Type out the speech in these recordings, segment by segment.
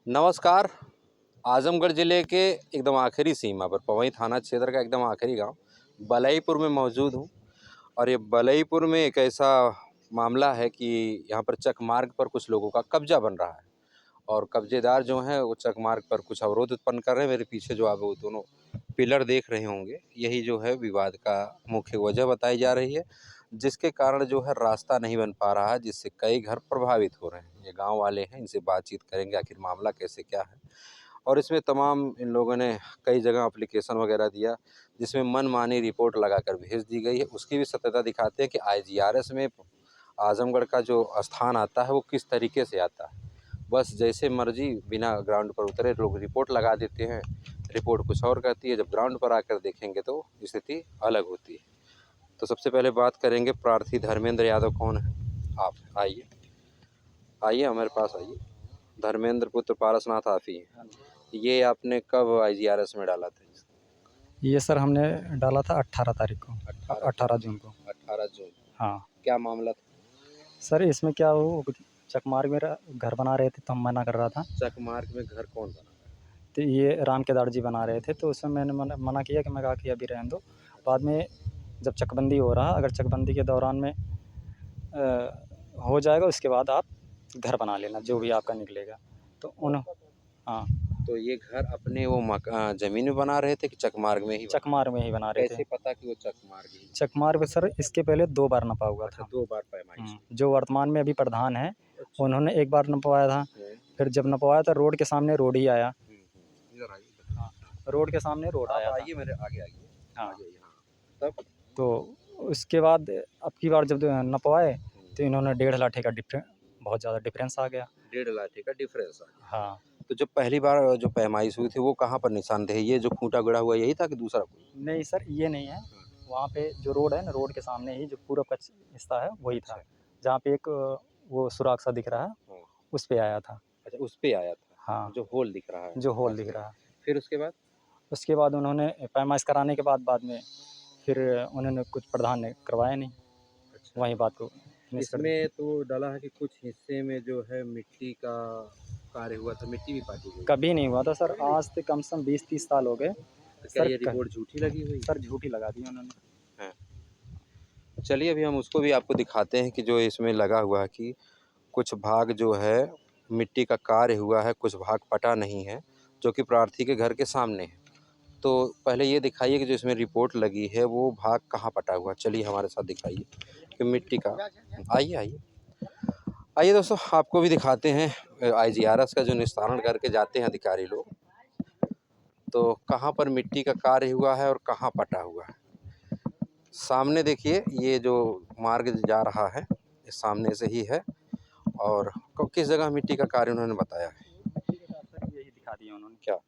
नमस्कार। आजमगढ़ ज़िले के एकदम आखिरी सीमा पर पवई थाना क्षेत्र का एकदम आखिरी गांव बलईपुर में मौजूद हूं। और ये बलईपुर में एक ऐसा मामला है कि यहाँ पर चक मार्ग पर कुछ लोगों का कब्जा बन रहा है और कब्जेदार जो हैं वो चक मार्ग पर कुछ अवरोध उत्पन्न कर रहे हैं। मेरे पीछे जो आप वो दोनों पिलर देख रहे होंगे, यही जो है विवाद का मुख्य वजह बताई जा रही है, जिसके कारण जो है रास्ता नहीं बन पा रहा है, जिससे कई घर प्रभावित हो रहे हैं। ये गांव वाले हैं, इनसे बातचीत करेंगे आखिर मामला कैसे क्या है। और इसमें तमाम इन लोगों ने कई जगह एप्लीकेशन वगैरह दिया, जिसमें मनमानी रिपोर्ट लगाकर भेज दी गई है। उसकी भी सत्यता दिखाते हैं कि आईजीआरएस में आजमगढ़ का जो स्थान आता है वो किस तरीके से आता है। बस जैसे मर्जी बिना ग्राउंड पर उतरे लोग रिपोर्ट लगा देते हैं, रिपोर्ट कुछ और कहती है, जब ग्राउंड पर आकर देखेंगे तो स्थिति अलग होती है। तो सबसे पहले बात करेंगे प्रार्थी धर्मेंद्र यादव कौन है। आप आइए आइए हमारे पास आइए। धर्मेंद्र पुत्र पारसनाथ आप ही हैं। ये आपने कब आईजीआरएस में डाला था? ये सर हमने डाला था 18 तारीख को, 18 जून को। 18 जून। हाँ क्या मामला था? सर, इसमें क्या हो, चकमार्ग में घर बना रहे थे तो हम मना कर रहा था। चक मार्ग में घर कौन बना? तो ये राम केदार जी बना रहे थे, तो उसमें मैंने मना किया कि मैं कहा कि अभी रहने दो। बाद में जब चकबंदी हो रहा, अगर चकबंदी के दौरान में हो जाएगा उसके बाद आप घर बना लेना जो भी आपका निकलेगा। तो हाँ, तो ये घर अपने वो जमीन में बना रहे थे कि चक मार्ग में ही? चकमार्ग में ही बना रहे थे। कैसे पता कि वो चक मार्ग ही? चकमार्ग सर इसके पहले 2 बार नपा हुआ था। 2 बार पैमाइश। जो वर्तमान में अभी प्रधान है, अच्छा। उन्होंने 1 बार नपवाया था। फिर जब नपवाया था रोड के सामने रोड ही आया। इधर आइए। हाँ, रोड के सामने रोड आया था। आइए मेरे आगे आइए। हाँ, तब तो उसके बाद अब की बार जब नपवाए तो इन्होंने 1.5 लाठी का बहुत ज़्यादा डिफरेंस आ गया। 1.5 लाठी का डिफरेंस आ गया। हाँ, तो जब पहली बार जो पैमाइश हुई थी वो कहाँ पर निशानदेही, ये जो खूंटा गड़ा हुआ यही था कि दूसरा कोई? नहीं सर, ये नहीं है। वहाँ पे जो रोड है ना, रोड के सामने ही जो पूरा कच्चा हिस्सा है वही था। जहाँ पे एक वो सुराख सा दिख रहा है, हाँ। उस पे आया था। अच्छा, उस पे आया था। हाँ, जो होल दिख रहा है। जो होल दिख रहा है। फिर उसके बाद उन्होंने पैमाइश कराने के बाद में फिर उन्होंने कुछ प्रधान ने करवाया नहीं। अच्छा, वही बात को फिनिश कर दिया। इसमें तो डाला है कि कुछ हिस्से में जो है मिट्टी का कार्य हुआ था, मिट्टी भी पाटी गई। कभी नहीं हुआ था सर, आज से कम से कम 20-30 साल हो गए। तो क्या ये रिपोर्ट झूठी लगी हुई? सर झूठी लगा दी उन्होंने। हाँ। चलिए अभी हम उसको भी आपको दिखाते हैं कि जो इसमें लगा हुआ है कि कुछ भाग जो है मिट्टी का कार्य हुआ है, कुछ भाग पटा नहीं है, जो कि प्रार्थी के घर के सामने है। तो पहले ये दिखाइए कि जो इसमें रिपोर्ट लगी है वो भाग कहाँ पटा हुआ है। चलिए हमारे साथ दिखाइए कि मिट्टी का। आइए आइए आइए दोस्तों, आपको भी दिखाते हैं आईजीआरएस का जो निस्तारण करके जाते हैं अधिकारी लोग, तो कहाँ पर मिट्टी का कार्य हुआ है और कहाँ पटा हुआ है। सामने देखिए, ये जो मार्ग जा रहा है ये सामने से ही है। और किस जगह मिट्टी का कार्य उन्होंने बताया है? सर यही दिखा दिया उन्होंने। क्या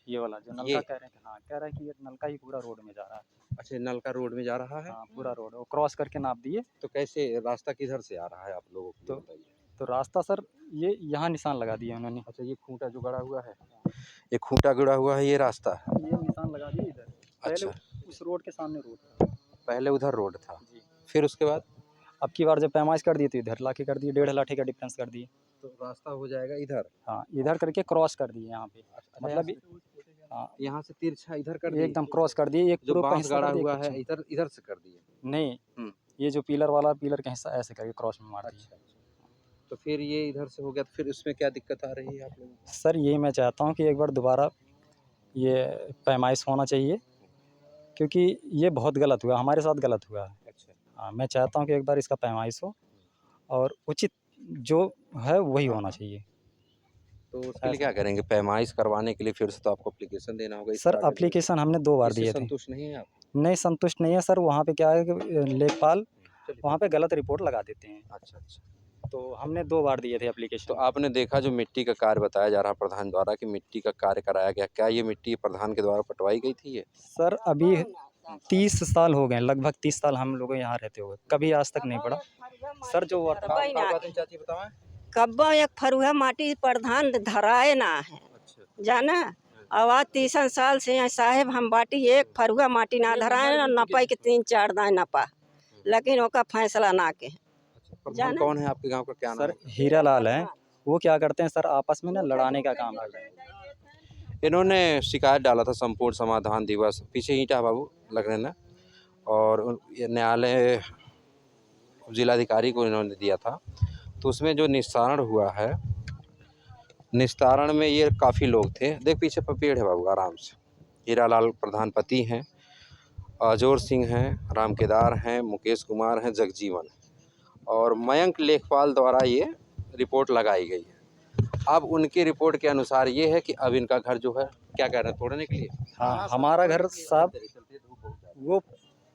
ये वाला जो नलका कह रहे हैं, हाँ कह रहा है कि ये नलका ही पूरा रोड में जा रहा है। अच्छा, नल का रोड में जा रहा है। हाँ, पूरा रोड वो क्रॉस करके नाप दिए। तो कैसे रास्ता किधर से आ रहा है आप लोगों को बताइए? तो रास्ता सर ये यहाँ निशान लगा दिए उन्होंने। अच्छा, ये खूंटा जो गड़ा हुआ है, ये खूंटा गड़ा हुआ है, ये रास्ता है। ये निशान लगा दिए इधर। अच्छा, पहले उस रोड के सामने रोड था। पहले उधर रोड था जी। फिर उसके बाद अब की बार जब पैमाइश कर दिए तो इधर लाके कर दिए, 1.5 लाठी का डिफरेंस कर दिए। तो रास्ता हो जाएगा इधर। हाँ, इधर करके क्रॉस कर दिए यहाँ पे। मतलब हाँ, यहाँ से तिरछा इधर कर दिए, एकदम क्रॉस कर दिए। एक जो पूरा बांस हिस्सा गाड़ा कर दिए, हुआ एक है पीछे। इधर इधर से कर दिए। नहीं, ये जो पिलर का हिस्सा ऐसे करके क्रॉस में मार दिए। अच्छा, तो फिर ये इधर से हो गया, तो फिर उसमें क्या दिक्कत आ रही है आप लोगों को? सर यही मैं चाहता हूँ कि एक बार दोबारा ये पैमाइश होना चाहिए, क्योंकि ये बहुत गलत हुआ, हमारे साथ गलत हुआ है। अच्छा, हाँ, मैं चाहता हूँ कि एक बार इसका पैमाइश हो और उचित जो है वही होना चाहिए। तो उसके लिए क्या करेंगे? पैमाइश करवाने के लिए फिर से तो आपको एप्लीकेशन देना होगा इस सर तरह का। एप्लीकेशन हमने 2 बार इससे दिए थे। संतुष्ट नहीं है आप? नहीं, संतुष्ट नहीं है सर। वहाँ पे क्या है कि लेखपाल वहाँ पे गलत रिपोर्ट लगा देते हैं। अच्छा अच्छा। तो हमने 2 बार दिए थे तो एप्लीकेशन। आपने देखा जो मिट्टी का कार्य बताया जा रहा है प्रधान द्वारा कि मिट्टी का कार्य कराया गया, क्या ये मिट्टी प्रधान के द्वारा पटवाई गई थी ये? सर अभी 30 साल हो गए, लगभग 30 साल हम लोग यहाँ रहते हुए, कभी आज तक नहीं पड़ा। सर जो चाची बताएं। कब्बा एक फरुहा माटी प्रधान धराए ना है जाना। आवाज 30 साल से यहाँ साहेब हम बाटी एक फरुहा माटी ना धराए ना नपाई के 3-4 दाए नपा, लेकिन ओका फैसला ना के प्रधान कौन है आपके गांव का, क्या नाम सर है? हीरा लाल है। वो क्या करते हैं सर, आपस में ना लड़ाने का काम करते हैं। इन्होंने शिकायत डाला था संपूर्ण समाधान दिवस, पीछे ईंटा बाबू लग रहे हैं ना, और ये न्यायालय जिलाधिकारी को इन्होंने दिया था। तो उसमें जो निस्तारण हुआ है, निस्तारण में ये काफ़ी लोग थे। देख पीछे पर पेड़ है बाबू, आराम से। हीरालाल प्रधान पति हैं, अजोर सिंह हैं, रामकेदार हैं, मुकेश कुमार हैं, जगजीवन है, और मयंक लेखपाल द्वारा ये रिपोर्ट लगाई गई है। अब उनकी रिपोर्ट के अनुसार ये है कि अब इनका घर जो है, क्या कह रहे हैं, तोड़ने के लिए। हाँ, हमारा घर साहब वो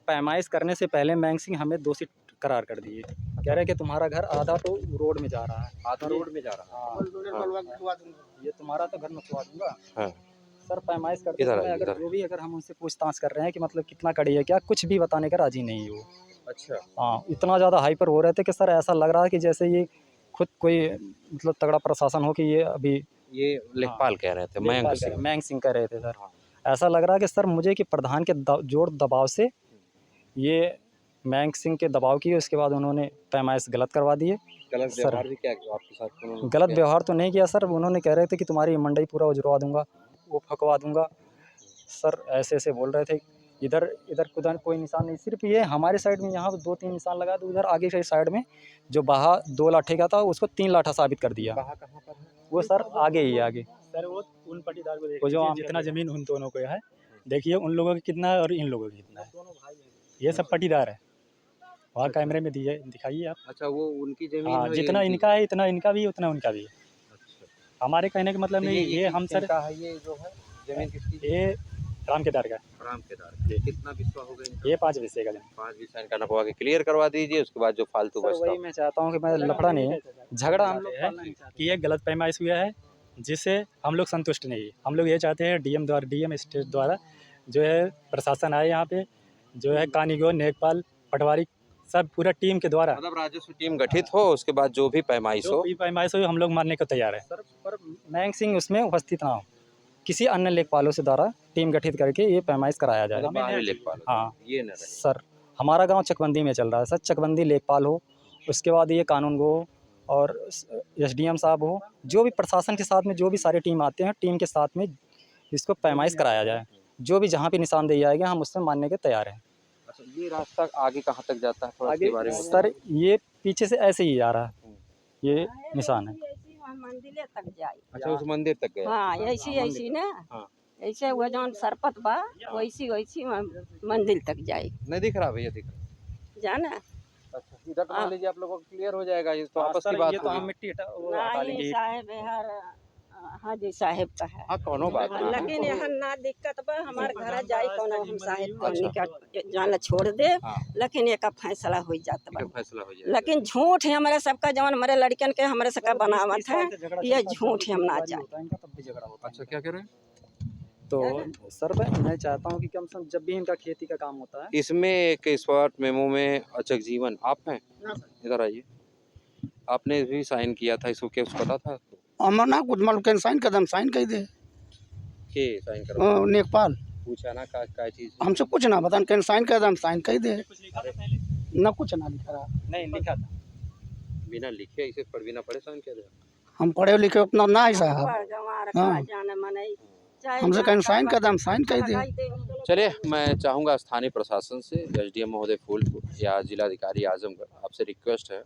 पैमाइश करने से पहले मैंग सिंह हमें दोषी करार कर दिए। कह रहे हैं कि तुम्हारा घर आधा तो रोड में जा रहा है, आधा रोड में जा रहा है। हाँ, ये तुम्हारा तो घर मचवा दूंगा। हाँ। सर पैमाइश करते इधर समय आइए, अगर इधर। जो भी अगर हम उनसे पूछताछ कर रहे हैं कि मतलब कितना कड़ी है, क्या कुछ भी बताने का राजी नहीं है वो। अच्छा। हाँ, इतना ज़्यादा हाइपर हो रहे थे कि सर ऐसा लग रहा है कि जैसे ये खुद कोई मतलब तगड़ा प्रशासन हो कि ये अभी ये लेखपाल कह रहे थे, मयंक सिंह। मैंग सिंह कह रहे थे सर। हाँ। ऐसा लग रहा है कि सर मुझे कि प्रधान के जोर दबाव से ये मैंग सिंह के दबाव किए, उसके बाद उन्होंने पैमाइश गलत करवा दिए। गलत सर, व्यवहार भी क्या किया आपके साथ? उन्होंने गलत क्या? व्यवहार तो नहीं किया सर, उन्होंने कह रहे थे कि तुम्हारी मंडई पूरा उजड़वा दूंगा, वो फकवा दूंगा। सर ऐसे ऐसे बोल रहे थे। इधर इधर उधर कोई निशान नहीं, सिर्फ ये हमारे साइड में यहाँ 2-3 निशान लगा, तो उधर आगे के साइड में जो बहा 2 लाठे का था उसको 3 लाठा साबित कर दिया। कहाँ कहाँ पर है? वो सर आगे ही है, आगे। सर वो उन पट्टीदार को वो जो देखिए जितना ज़मीन उन दोनों को है, देखिए उन लोगों की कितना है और इन लोगों की कितना है। ये सब पट्टीदार है, वहाँ कैमरे में दिखाइए आप। अच्छा, वो उनकी जमीन हाँ, है, जितना ये इनका है इतना इनका भी है, उतना उनका भी है। अच्छा। हमारे कहने का मतलब तो नहीं, ये हम सर का है, ये जो है जमीन किसकी? ये रामकेदार का रामकेदार। कितना बिस्वा हो गया इनका? ये 5 विषय का जमीन। 5 बिस्वा इनका नपवा के क्लियर करवा दीजिए, उसके बाद जो फालतू सर बचता वही मैं चाहता हूँ कि मैं लफड़ा नहीं है, झगड़ा हम लोग है पालना नहीं चाहते। कि ये गलत पैमाइश हुआ है, जिससे हम लोग संतुष्ट नहीं है। हम लोग ये चाहते हैं डीएम स्टेट द्वारा जो है प्रशासन आए यहाँ पे, जो है कानीगो, नेकपाल, पटवारी सब पूरा टीम के द्वारा मतलब राजस्व टीम गठित हो, उसके बाद जो भी पैमाइश जो हो। भी पैमाइश हो हम लोग मानने को तैयार है। सर पर मैंग सिंह उसमें उपस्थित ना हो, किसी अन्य लेखपालों से द्वारा टीम गठित करके ये पैमाइश कराया जाए। मतलब बाहरी लेखपाल, हाँ ये न रहे। सर, हमारा गांव चकबंदी में चल रहा है सर, चकबंदी लेखपाल हो, उसके बाद ये कानून गो और एसडीएम साहब हो, जो भी प्रशासन के साथ में जो भी सारे टीम आते हैं, टीम के साथ में इसको पैमाइश कराया जाए। जो भी जहाँ पे निशानदेही आएगा हम उसमें मानने के तैयार हैं। अच्छा, ये रास्ता आगे कहाँ तक जाता है, थोड़ा आगे इसके बारे में सर ये पीछे से ऐसे ही आ रहा है, ये निशान है। मंदिर तक जाए। अच्छा, उस मंदिर तक गया। हाँ, ऐसी ना, हाँ। ऐसे हुआ जौन सरपत बा वैसी मंदिर तक जाए, नहीं दिख रहा भैया, दिख रहा। जाना। अच्छा, इधर तो मान लीजिए आप लोगों को क्लियर हो जाएगा, ये तो आपस की सर, बात ये तो हम होगी। मिट्टी वो हटा नहीं देंगे। साहेब यार, हाजी साहेब का है, हाँ, कोनो बात नहीं। लेकिन यहाँ ना दिक्कत बा, हमार घर जाए कोनो हम साहेब को अच्छा। निकट जान छोड़ दे, हाँ। लेकिन एक फैसला हो जाता बा। ठीक है, फैसला हो जाएगा। लेकिन झूठ है हमारे सबका, जवन हमारे लड़कन के हमारे सबका बनावट है, ये झूठ है, हम ना जाए। अच्छा, क्या कह रहे हैं? तो सर मैं चाहता हूँ कि कम से कम जब भी इनका खेती का काम होता है, इसमें एक स्पॉट मेमो में जगजीवन आप हैं, इधर आइए। आपने भी साइन किया था, इसको क्या पता था? हमार ना कुछ मालूम, कैन साइन कर, हम साइन कर दे। के साइन करो, नेकपाल पूछा ना का चीज? हमसे कुछ ना बता, कैन साइन कर, हम साइन कर दे। ना कुछ ना लिखा रहा, नहीं लिखा था। बिना लिखे इसे पढ़ बिना पढ़े साइन कर रहे हैं? हम पढ़े लिखे उतना ना है साहब। हाँ। हमसे कैन साइन कर, हम साइन कर दे। चलिए, मैं चाहूँगा स्थानीय प्रशासन से, एसडीएम महोदय फूलपुर या जिलाधिकारी आजमगढ़, आपसे रिक्वेस्ट है,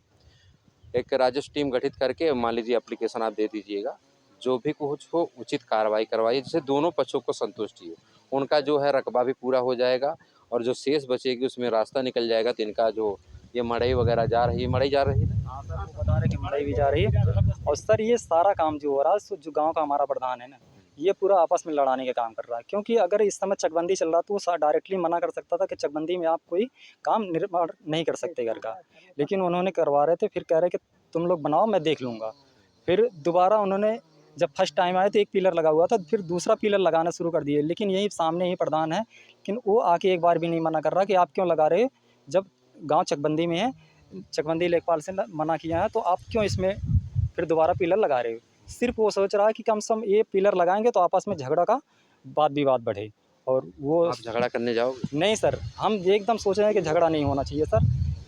एक राजस्व टीम गठित करके मान लीजिए एप्लीकेशन आप दे दीजिएगा, जो भी कुछ हो उचित कार्रवाई करवाइए, जिससे दोनों पक्षों को संतुष्टि हो। उनका जो है रकबा भी पूरा हो जाएगा, और जो शेष बचेगी उसमें रास्ता निकल जाएगा। तो इनका जो ये मड़ई वगैरह जा रही है, मड़ई जा रही है ना? हाँ सर, वो बता रहे कि मड़ई भी जा रही है। और सर ये सारा काम जो हो रहा है, जो गांव का हमारा प्रधान है ना, ये पूरा आपस में लड़ाने का काम कर रहा है। क्योंकि अगर इस समय चकबंदी चल रहा तो वो डायरेक्टली मना कर सकता था कि चकबंदी में आप कोई काम निर्माण नहीं कर सकते घर का, लेकिन उन्होंने करवा रहे थे। फिर कह रहे कि तुम लोग बनाओ, मैं देख लूँगा। फिर दोबारा उन्होंने जब फर्स्ट टाइम आए तो एक पिलर लगा हुआ था, फिर दूसरा पिलर लगाना शुरू कर दिए। लेकिन यही सामने ही प्रधान है, लेकिन वो आके एक बार भी नहीं मना कर रहा कि आप क्यों लगा रहे, जब गाँव चकबंदी में है, चकबंदी लेखपाल से मना किया है, तो आप क्यों इसमें फिर दोबारा पिलर लगा रहे हो। सिर्फ वो सोच रहा है कि कम से कम ये पिलर लगाएंगे तो आपस में झगड़ा का वाद विवाद बढ़े। और वो आप झगड़ा करने जाओगे? नहीं सर, हम एकदम सोच रहे हैं कि झगड़ा नहीं होना चाहिए सर,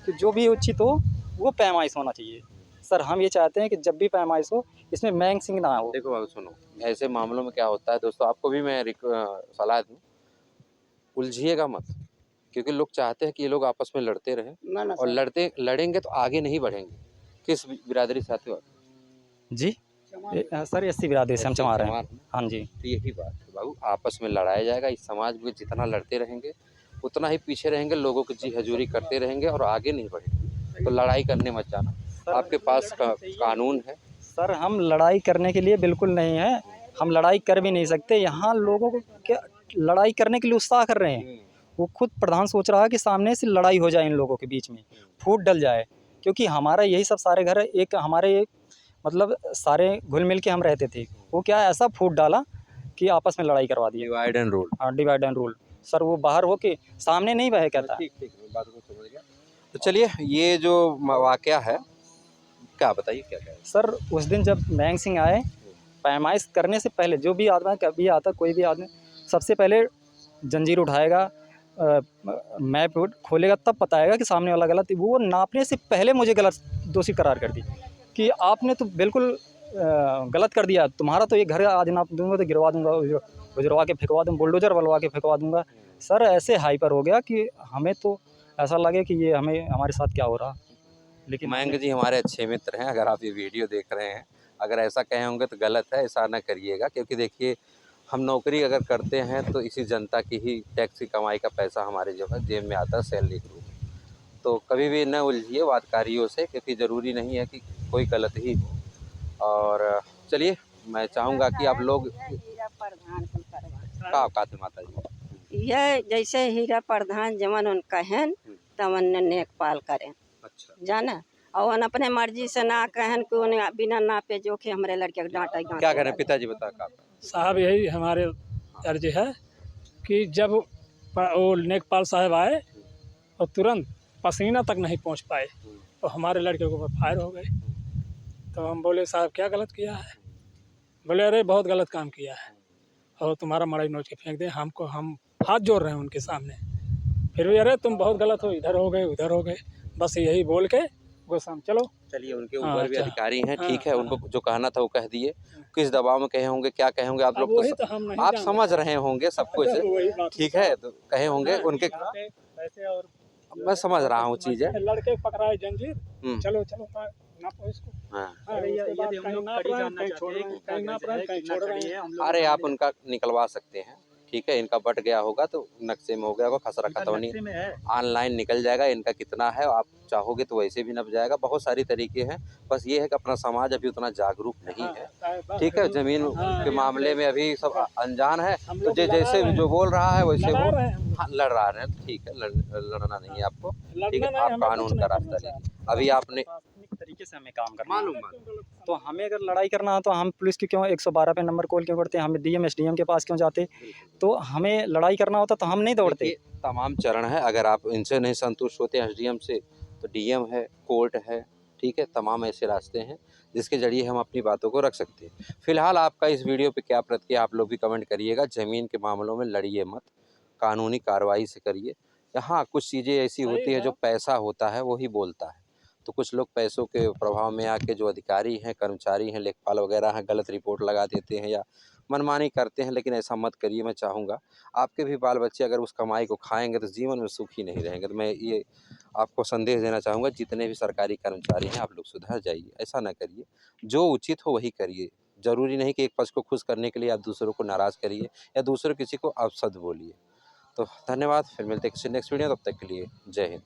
कि जो भी उचित हो वो पैमाइश होना चाहिए। सर हम ये चाहते हैं कि जब भी पैमाइश हो इसमें मैंग सिंह ना हो। देखो बाबू सुनो, ऐसे मामलों में क्या होता है दोस्तों, आपको भी मैं सलाह दूं, उलझिएगा मत, क्योंकि लोग चाहते हैं कि ये लोग आपस में लड़ते रहें, ना ना और लड़ेंगे तो आगे नहीं बढ़ेंगे। किस बिरादरी से आते हो आप? जी सर एससी बिरादरी से हम चमा रहे हैं। चमार। हाँ जी। तो यही बात है बाबू, आपस में लड़ाया जाएगा। इस समाज में जितना लड़ते रहेंगे उतना ही पीछे रहेंगे, लोगों की जी हजूरी करते रहेंगे और आगे नहीं बढ़ेंगे। तो लड़ाई करने मत जाना, आपके पास कानून है। सर हम लड़ाई करने के लिए बिल्कुल नहीं है, हम लड़ाई कर भी नहीं सकते। यहाँ लोगों को क्या लड़ाई करने के लिए उत्साह कर रहे हैं। वो खुद प्रधान सोच रहा है कि सामने से लड़ाई हो जाए इन लोगों के बीच में, फूट डल जाए, क्योंकि हमारा यही सब सारे घर एक हमारे मतलब सारे घुल मिल के हम रहते थे। वो क्या ऐसा फूट डाला कि आपस में लड़ाई करवा दी। Divide and rule. हाँ डिवाइड एंड रूल। सर वो बाहर होके सामने नहीं बह कहता। ठीक ठीक, बात को समझ गया। तो चलिए, ये जो वाकया है, क्या बताइए क्या है? सर उस दिन जब मैंग सिंह आए, पैमाइश करने से पहले जो भी आदमी कभी आता कोई भी आदमी सबसे पहले जंजीर उठाएगा, मैप खोलेगा, तब बताएगा कि सामने वाला गलत। वो नापने से पहले मुझे गलत दोषी करार कर दी कि आपने तो बिल्कुल गलत कर दिया, तुम्हारा तो ये घर आज नाप दूंगा तो गिरवा दूंगा, उजरवा के फेंकवा दूंगा, बुलडोजर बलवा के फेंकवा दूंगा। सर ऐसे हाइपर हो गया कि हमें तो ऐसा लगे कि ये हमारे साथ क्या हो रहा। लेकिन मयंक जी हमारे अच्छे मित्र हैं, अगर आप ये वीडियो देख रहे हैं, अगर ऐसा कहे होंगे तो गलत है, ऐसा ना करिएगा। क्योंकि देखिए, हम नौकरी अगर करते हैं तो इसी जनता की ही टैक्स की कमाई का पैसा हमारे जो है जेब में आता है सैलरी के रूप में। तो कभी भी न उलझिए वादकारियों से, क्योंकि ज़रूरी नहीं है कि कोई गलत ही हो। और चलिए, मैं चाहूँगा कि आप लोग का कातिल माता जी। यह जैसे हीरा प्रधान जमन उनका है तमन नेकपाल करें, अच्छा, जाना। और अपने मर्जी से ना कहन कि उन्हें बिना नापे जोखे हमारे लड़के को डांटा क्या करें पिताजी, बता का साहब यही हमारे अर्ज है कि जब वो नेकपाल साहब आए और तुरंत पसीना तक नहीं पहुंच पाए तो हमारे लड़के के ऊपर फायर हो गए। तो हम बोले साहब क्या गलत किया है? बोले अरे बहुत गलत काम किया है और तुम्हारा मड़ाई नोच के फेंक दे। हम हाथ जोड़ रहे हैं उनके सामने, फिर भी अरे तुम बहुत गलत हो, इधर हो गए उधर हो गए, बस यही बोल के गुस्सा में चलो। चलिए, उनके हाँ, ऊपर भी अच्छा। अधिकारी हैं, ठीक है, हाँ, उनको जो कहना था वो कह दिए। किस दबाव में कहे होंगे, क्या कहे होंगे, आप अब लोग वही तो हम नहीं आप जानते। समझ रहे होंगे सब कुछ, वही बात ठीक है, तो कहे होंगे उनके। पैसे और मैं समझ रहा हूँ चीज़ें। लड़के पकड़ाए जंजीर, चलो चलो नापो इसको। हाँ। अरे यदि हम लोग कड़ी जानना चाहते हैं कि कहीं नाप रहे हैं कहीं छोड़ रहे हैं, हम लोग अरे आप उनका निकलवा सकते हैं, ठीक है, इनका बट गया होगा तो नक्शे में हो गया होगा, खसरा खतौनी ऑनलाइन निकल जाएगा, इनका कितना है आप चाहोगे तो वैसे भी नप जाएगा। बहुत सारी तरीके हैं, बस ये है कि अपना समाज अभी उतना जागरूक नहीं है, ठीक है, ज़मीन के मामले में अभी सब अनजान है। तो जैसे जो बोल रहा है वैसे वो लड़ रहा है, ठीक है, लड़ना नहीं है आपको, ठीक है, आप कानून का रास्ता लीजिए। अभी आपने तरीके से हमें काम करना है। तो हमें अगर लड़ाई करना हो तो हम पुलिस की क्यों 112 पे नंबर कॉल क्यों करते हैं? हमें डीएम एसडीएम के पास क्यों जाते? तो हमें लड़ाई करना होता तो हम नहीं दौड़ते। देखिए, तमाम चरण है, अगर आप इनसे नहीं संतुष्ट होते एसडीएम से तो डीएम है, कोर्ट है, ठीक है, तमाम ऐसे रास्ते हैं जिसके ज़रिए हम अपनी बातों को रख सकते हैं। फिलहाल आपका इस वीडियो पे क्या प्रतिक्रिया, आप लोग भी कमेंट करिएगा। ज़मीन के मामलों में लड़िए मत, कानूनी कार्रवाई से करिए। हाँ, कुछ चीज़ें ऐसी होती है जो पैसा होता है वही बोलता है, तो कुछ लोग पैसों के प्रभाव में आके जो अधिकारी हैं, कर्मचारी हैं, लेखपाल वगैरह हैं, गलत रिपोर्ट लगा देते हैं या मनमानी करते हैं, लेकिन ऐसा मत करिए। मैं चाहूँगा आपके भी बाल बच्चे अगर उस कमाई को खाएंगे तो जीवन में सुखी नहीं रहेंगे। तो मैं ये आपको संदेश देना चाहूँगा, जितने भी सरकारी कर्मचारी हैं आप लोग सुधर जाइए, ऐसा ना करिए, जो उचित हो वही करिए। ज़रूरी नहीं कि एक पक्ष को खुश करने के लिए आप दूसरों को नाराज़ करिए या दूसरों किसी को अपशब्द बोलिए। तो धन्यवाद, फिर मिलते हैं किसी नेक्स्ट वीडियो, तब तक के लिए जय हिंद।